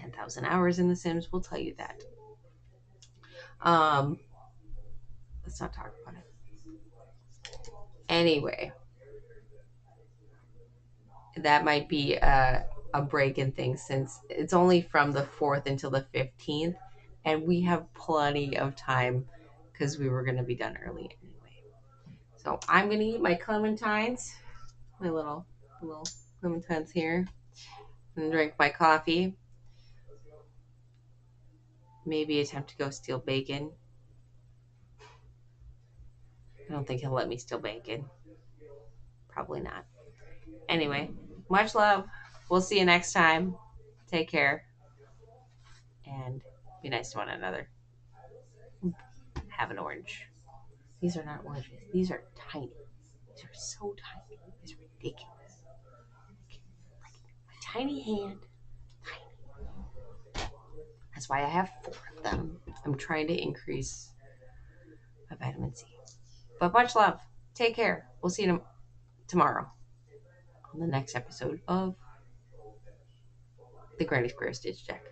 10,000 hours in The Sims will tell you that. Let's not talk about it. Anyway, that might be a break in things since it's only from the 4th until the 15th, and we have plenty of time because we were going to be done early anyway. So I'm going to eat my clementines, my little clementines here, and drink my coffee. Maybe attempt to go steal bacon. I don't think he'll let me steal bacon. Probably not. Anyway, much love. We'll see you next time. Take care. And be nice to one another. Have an orange. These are not oranges. These are tiny. These are so tiny. It's ridiculous. Like my tiny hand. Tiny. That's why I have 4 of them. I'm trying to increase my vitamin C. But much love. Take care. We'll see you tomorrow on the next episode of the Granny Square Stitch Deck.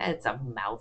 It's a mouthful.